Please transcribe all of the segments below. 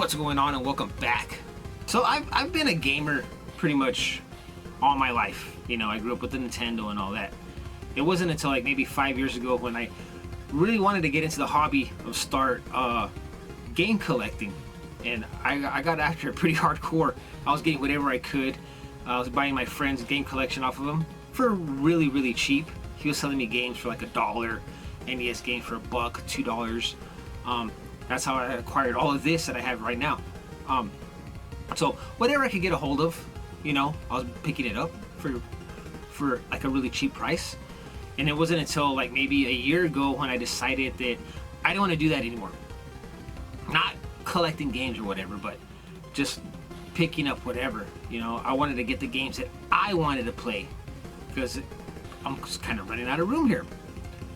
What's going on, and welcome back. So I've been a gamer pretty much all my life. You know, I grew up with the Nintendo and all that. It wasn't until like maybe 5 years ago when I really wanted to get into the hobby of start game collecting, and I got after it pretty hardcore. I was getting whatever I could. I was buying my friend's game collection off of him for really cheap. He was selling me games for like $1, NES games for $1, $2. That's how I acquired all of this that I have right now. So whatever I could get a hold of, you know, I was picking it up for like a really cheap price. And it wasn't until like maybe a year ago when I decided that I don't want to do that anymore. Not collecting games or whatever, but just picking up whatever. You know, I wanted to get the games that I wanted to play because I'm just kind of running out of room here.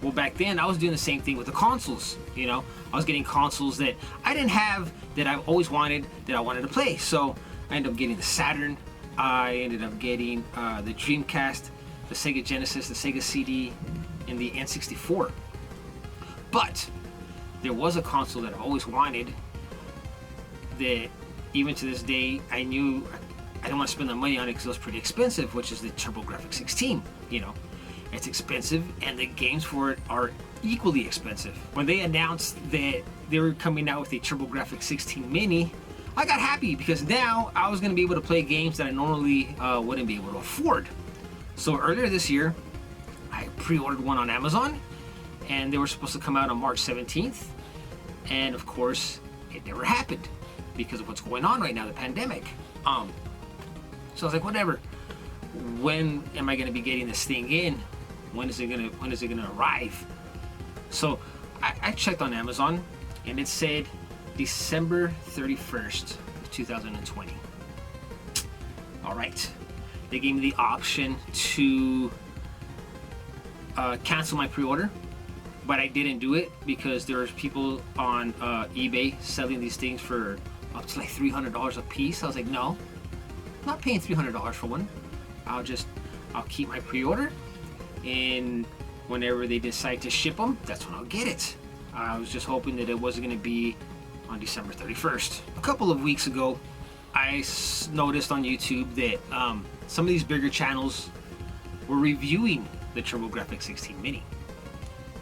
Well, back then I was doing the same thing with the consoles. You know, I was getting consoles that I didn't have that I've always wanted, that I wanted to play. So I ended up getting the Saturn. I ended up getting the Dreamcast, the Sega Genesis, the Sega CD, and the N64. But there was a console that I always wanted that even to this day I knew I didn't want to spend the money on it because it was pretty expensive, which is the Turbografx 16. You know, it's expensive and the games for it are equally expensive. When they announced that they were coming out with a Turbografx 16 Mini, I got happy because now I was going to be able to play games that I normally wouldn't be able to afford. So earlier this year, I pre-ordered one on Amazon, and they were supposed to come out on March 17th. And of course, it never happened because of what's going on right now, the pandemic. So I was like, whatever. When am I going to be getting this thing in? When is it gonna arrive? So I checked on Amazon, and it said December 31st of 2020. All right. They gave me the option to cancel my pre-order, but I didn't do it because there was people on eBay selling these things for up to like $300 a piece. I was like, no, I'm not paying $300 for one. I'll keep my pre-order, and whenever they decide to ship them, that's when I'll get it. I was just hoping that it wasn't going to be on December 31st. A couple of weeks ago, I noticed on YouTube that some of these bigger channels were reviewing the Turbografx 16 Mini.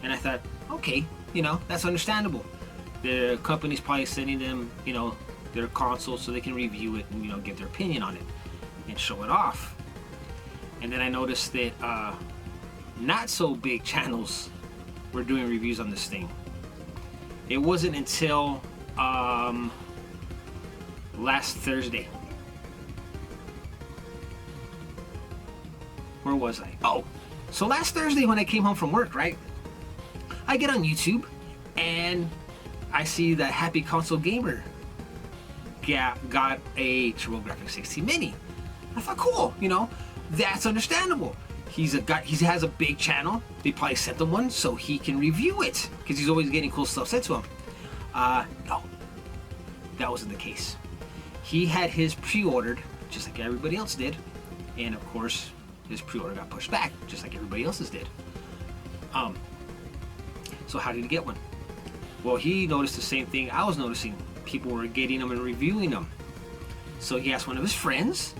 And I thought, okay, you know, that's understandable. The company's probably sending them, you know, their console so they can review it and, you know, give their opinion on it and show it off. And then I noticed that not so big channels were doing reviews on this thing. It wasn't until last Thursday. Where was I? Oh, so last Thursday when I came home from work, right? I get on YouTube and I see that Happy Console Gamer got a Turbografx 16 Mini. I thought, cool, you know, that's understandable. He has a big channel. They probably sent him one so he can review it because he's always getting cool stuff sent to him. No, that wasn't the case. He had his pre-ordered just like everybody else did, and of course his pre-order got pushed back just like everybody else's did. So how did he get one? Well, he noticed the same thing I was noticing. People were getting them and reviewing them. So he asked one of his friends,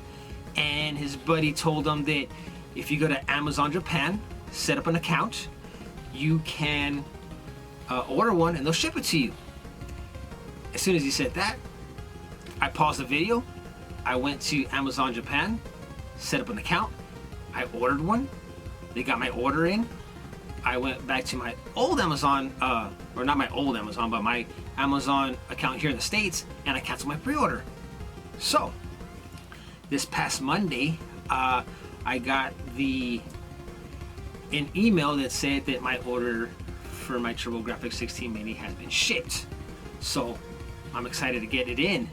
and his buddy told him that if you go to Amazon Japan, set up an account, you can order one and they'll ship it to you. As soon as he said that, I paused the video. I went to Amazon Japan, set up an account. I ordered one. They got my order in. I went back to my old Amazon, or not my old Amazon, but my Amazon account here in the States, and I canceled my pre-order. So, this past Monday, I got an email that said that my order for my Turbografx 16 Mini has been shipped. So, I'm excited to get it in.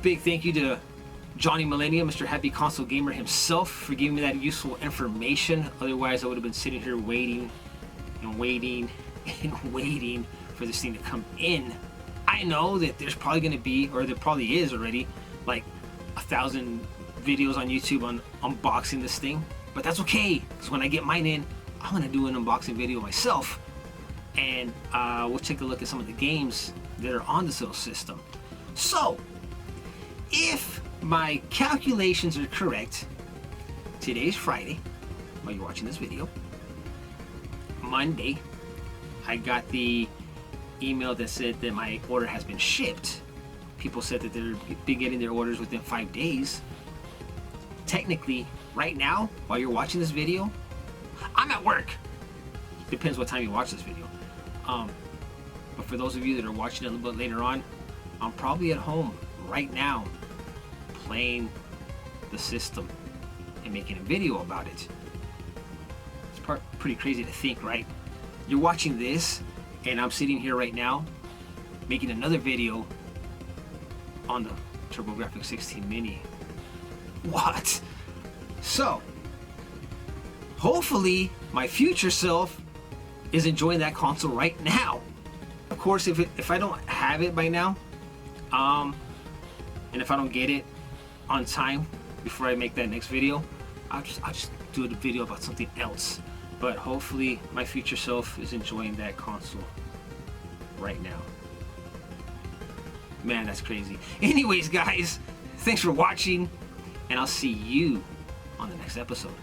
Big thank you to Johnny Millennium, Mr. Happy Console Gamer himself, for giving me that useful information. Otherwise, I would have been sitting here waiting and waiting and waiting for this thing to come in. I know that there's probably going to be, or there probably is already, like 1,000 videos on YouTube on unboxing this thing. But that's okay, because when I get mine in, I'm going to do an unboxing video myself. And we'll take a look at some of the games that are on this little system. So, if my calculations are correct, today's Friday, while you're watching this video. Monday, I got the email that said that my order has been shipped. People said that they're getting their orders within 5 days. Technically, right now, while you're watching this video, I'm at work. Depends what time you watch this video. But for those of you that are watching it a little bit later on, I'm probably at home right now playing the system and making a video about it. It's pretty crazy to think, right? You're watching this and I'm sitting here right now making another video on the Turbografx 16 Mini. What? So, hopefully my future self is enjoying that console right now. Of course, if I don't have it by now, and if I don't get it on time before I make that next video, I'll just do a video about something else. But hopefully my future self is enjoying that console right now. Man, that's crazy. Anyways, guys, thanks for watching, and I'll see you on the next episode.